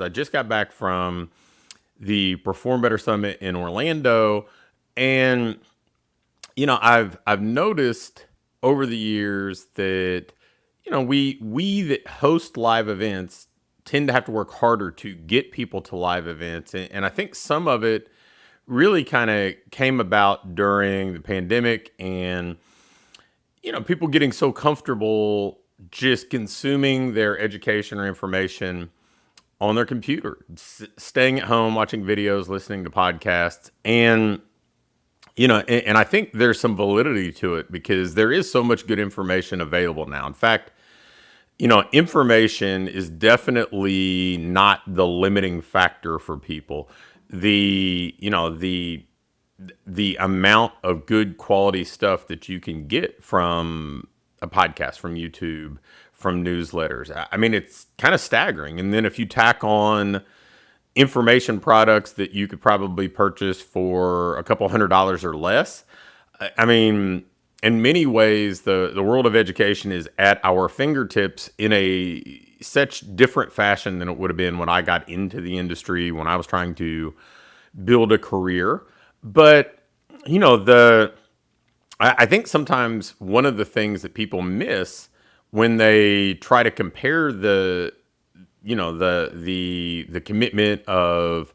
I just got back from the Perform Better Summit in Orlando, and I've noticed over the years that we that host live events tend to have to work harder to get people to live events, and I think some of it really kind of came about during the pandemic, and people getting so comfortable just consuming their education or information on their computer, staying at home, watching videos, listening to podcasts. And, and I think there's some validity to it because there is so much good information available now. In fact, information is definitely not the limiting factor for people. The amount of good quality stuff that you can get from a podcast, from YouTube, from newsletters. I mean, it's kind of staggering. And then if you tack on information products that you could probably purchase for a couple $100 or less, I mean, in many ways, the world of education is at our fingertips in a such different fashion than it would have been when I got into the industry, when I was trying to build a career. But, I think sometimes one of the things that people miss when they try to compare the commitment of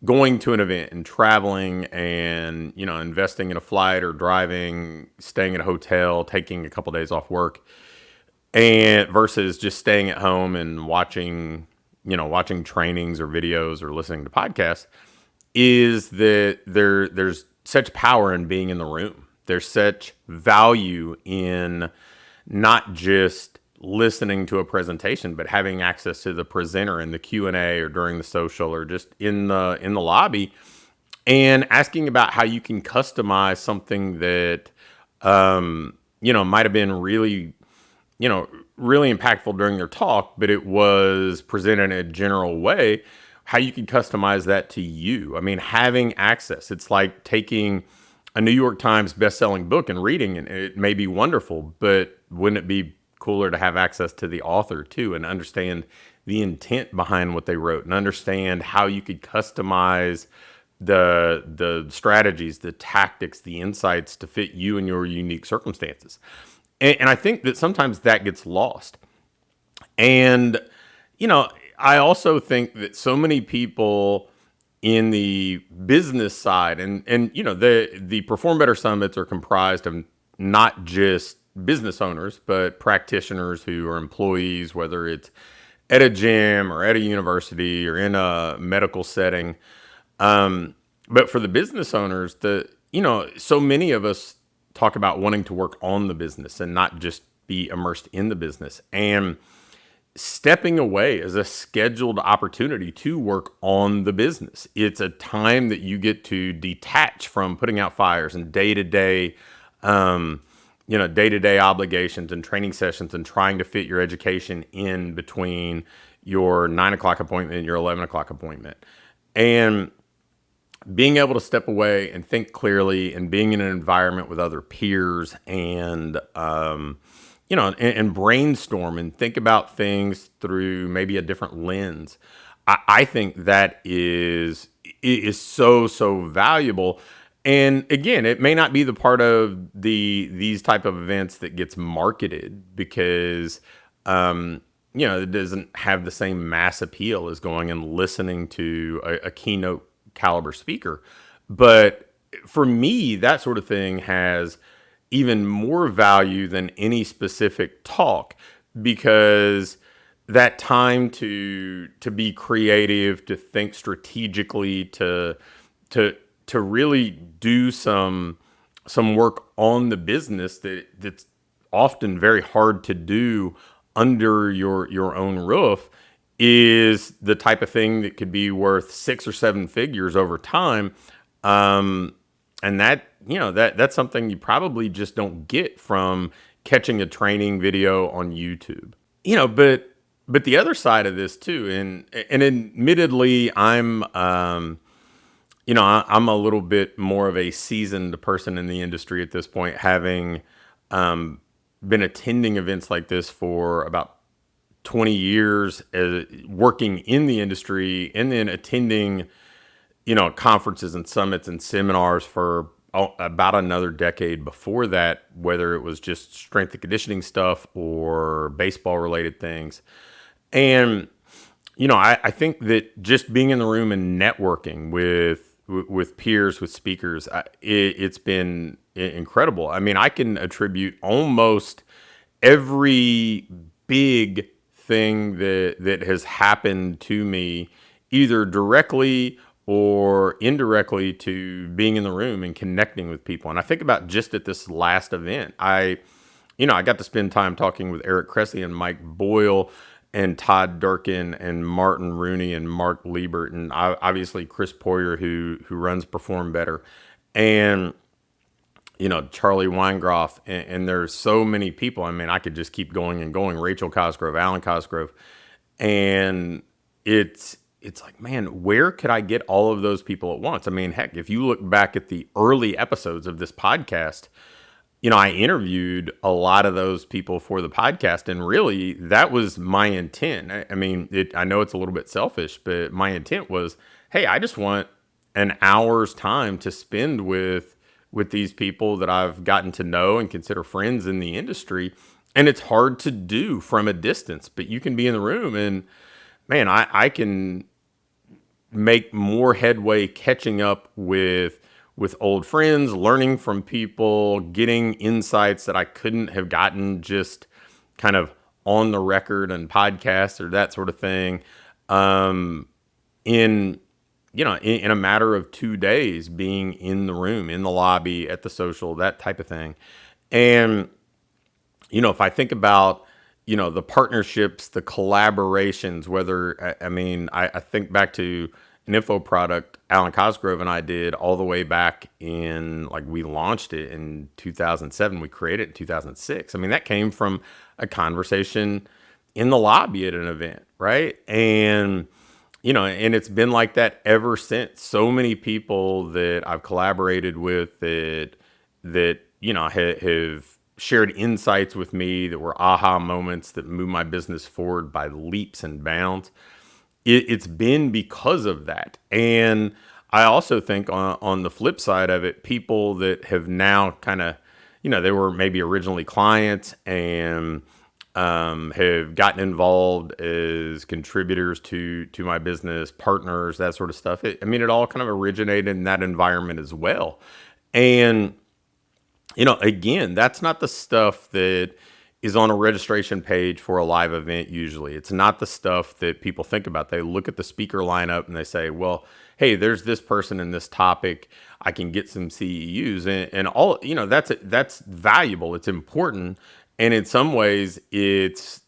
going to an event and traveling and, investing in a flight or driving, staying at a hotel, taking a couple days off work, and versus just staying at home and watching trainings or videos or listening to podcasts, is that there's such power in being in the room. There's such value in not just listening to a presentation, but having access to the presenter in the Q&A or during the social or just in the lobby, and asking about how you can customize something that might have been really impactful during their talk, but it was presented in a general way, how you can customize that to you. I mean, having access, it's like taking a New York Times best-selling book and reading, and it may be wonderful, but wouldn't it be cooler to have access to the author too and understand the intent behind what they wrote and understand how you could customize the strategies, the tactics, the insights to fit you and your unique circumstances. And I think that sometimes that gets lost. And, I also think that so many people in the business side and the Perform Better Summits are comprised of not just business owners, but practitioners who are employees, whether it's at a gym or at a university or in a medical setting. But for the business owners, so many of us talk about wanting to work on the business and not just be immersed in the business. And stepping away is a scheduled opportunity to work on the business. It's a time that you get to detach from putting out fires and day-to-day obligations and training sessions and trying to fit your education in between your 9 o'clock appointment and your 11 o'clock appointment. And being able to step away and think clearly and being in an environment with other peers and, and brainstorm and think about things through maybe a different lens. I think that is so valuable. And again, it may not be the part of these type of events that gets marketed because, it doesn't have the same mass appeal as going and listening to a keynote caliber speaker. But for me, that sort of thing has even more value than any specific talk, because that time to be creative, to think strategically, to really do some work on the business that's often very hard to do under your own roof, is the type of thing that could be worth 6 or 7 figures over time. And that's something you probably just don't get from catching a training video on YouTube. But the other side of this too, and admittedly, I'm a little bit more of a seasoned person in the industry at this point, having been attending events like this for about 20 years working in the industry and then attending, conferences and summits and seminars for about another decade before that, whether it was just strength and conditioning stuff or baseball related things. And, I think that just being in the room and networking with peers, with speakers, it's been incredible. I mean, I can attribute almost every big thing that has happened to me, either directly or indirectly, to being in the room and connecting with people. And I think about just at this last event, I got to spend time talking with Eric Cressy and Mike Boyle and Todd Durkin and Martin Rooney and Mark Liebert and obviously Chris Poirier, who runs Perform Better, and Charlie Weingroff, and there's so many people. I mean, I could just keep going and going. Rachel Cosgrove, Alan Cosgrove, and it's like, man, where could I get all of those people at once? I mean, heck, if you look back at the early episodes of this podcast, I interviewed a lot of those people for the podcast, and really that was my intent. I mean, I know it's a little bit selfish, but my intent was, hey, I just want an hour's time to spend with these people that I've gotten to know and consider friends in the industry. And it's hard to do from a distance, but you can be in the room and, man, I can make more headway catching up with old friends, learning from people, getting insights that I couldn't have gotten just kind of on the record and podcasts or that sort of thing. In in a matter of 2 days, being in the room, in the lobby, at the social, that type of thing. And, if I think about, the partnerships, the collaborations, whether, I think back to an info product Alan Cosgrove and I did all the way back in, like, we launched it in 2007. We created it in 2006. I mean, that came from a conversation in the lobby at an event, right? And, and it's been like that ever since. So many people that I've collaborated with that have shared insights with me that were aha moments that moved my business forward by leaps and bounds. It's been because of that. And I also think on the flip side of it, people that have now kind of, they were maybe originally clients and have gotten involved as contributors to my business, partners, that sort of stuff. It all kind of originated in that environment as well. And, again, that's not the stuff that is on a registration page for a live event. Usually it's not the stuff that people think about. They look at the speaker lineup and they say, well, hey, there's this person in this topic. I can get some CEUs and all, that's valuable. It's important. And in some ways it's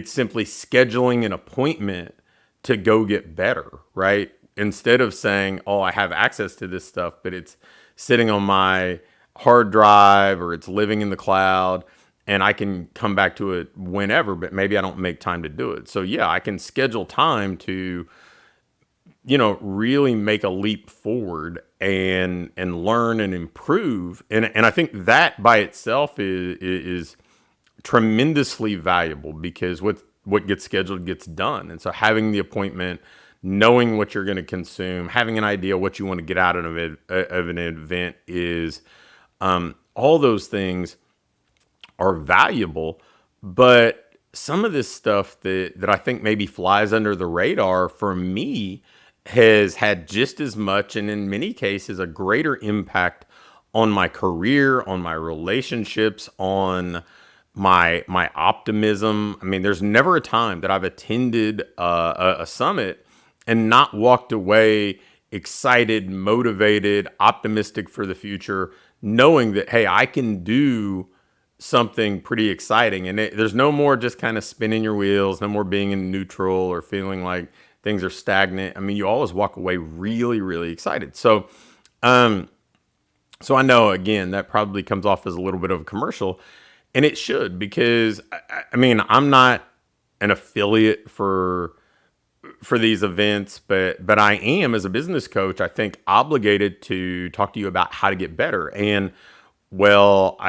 simply scheduling an appointment to go get better, right? Instead of saying, oh, I have access to this stuff, but it's sitting on my hard drive or it's living in the cloud and I can come back to it whenever, but maybe I don't make time to do it. So yeah, I can schedule time to, really make a leap forward and learn and improve. And I think that by itself is tremendously valuable, because what gets scheduled gets done. And so having the appointment, knowing what you're going to consume, having an idea what you want to get out of an event is, all those things are valuable. But some of this stuff that I think maybe flies under the radar for me has had just as much, and in many cases, a greater impact on my career, on my relationships, on my optimism. I mean, there's never a time that I've attended a summit and not walked away excited, motivated, optimistic for the future, knowing that, hey, I can do something pretty exciting. And there's no more just kind of spinning your wheels, no more being in neutral or feeling like things are stagnant. I mean, you always walk away really, really excited. So I know, again, that probably comes off as a little bit of a commercial, and it should, because I'm not an affiliate for these events, but I am, as a business coach, I think obligated to talk to you about how to get better. And well,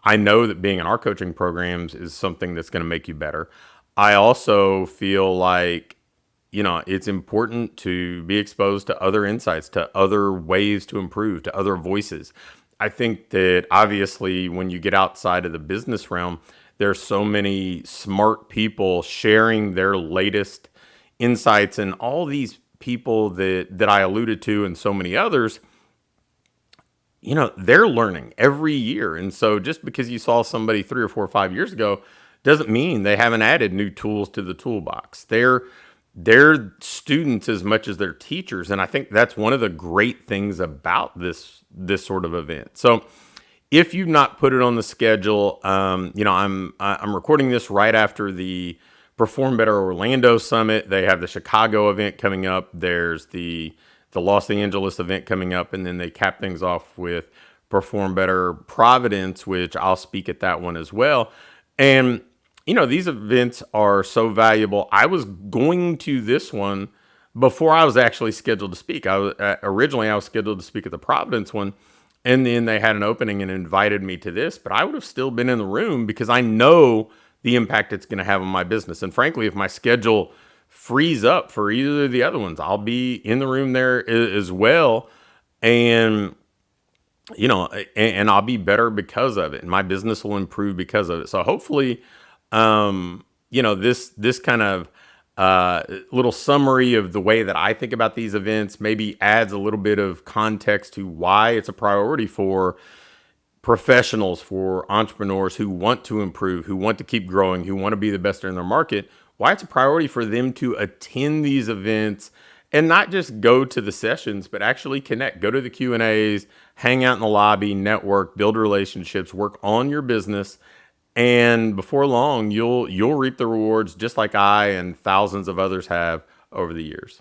I know that being in our coaching programs is something that's going to make you better. I also feel like, it's important to be exposed to other insights, to other ways to improve, to other voices. I think that obviously when you get outside of the business realm, there's so many smart people sharing their latest insights, and all these people that I alluded to and so many others, they're learning every year. And so just because you saw somebody 3 or 4 or 5 years ago doesn't mean they haven't added new tools to the toolbox. They're students as much as they're teachers. And I think that's one of the great things about this sort of event. So if you've not put it on the schedule, I'm recording this right after the Perform Better Orlando Summit. They have the Chicago event coming up. There's the Los Angeles event coming up, and then they cap things off with Perform Better Providence, which I'll speak at that one as well. And these events are so valuable. I was going to this one before I was actually scheduled to speak. Originally I was scheduled to speak at the Providence one, and then they had an opening and invited me to this, but I would have still been in the room because I know the impact it's going to have on my business. And frankly, if my schedule frees up for either of the other ones, I'll be in the room there as well. And, and I'll be better because of it, and my business will improve because of it. So hopefully, this kind of little summary of the way that I think about these events maybe adds a little bit of context to why it's a priority for professionals, for entrepreneurs who want to improve, who want to keep growing, who want to be the best in their market, why it's a priority for them to attend these events and not just go to the sessions, but actually connect, go to the Q&As, hang out in the lobby, network, build relationships, work on your business. And before long, you'll reap the rewards just like I and thousands of others have over the years.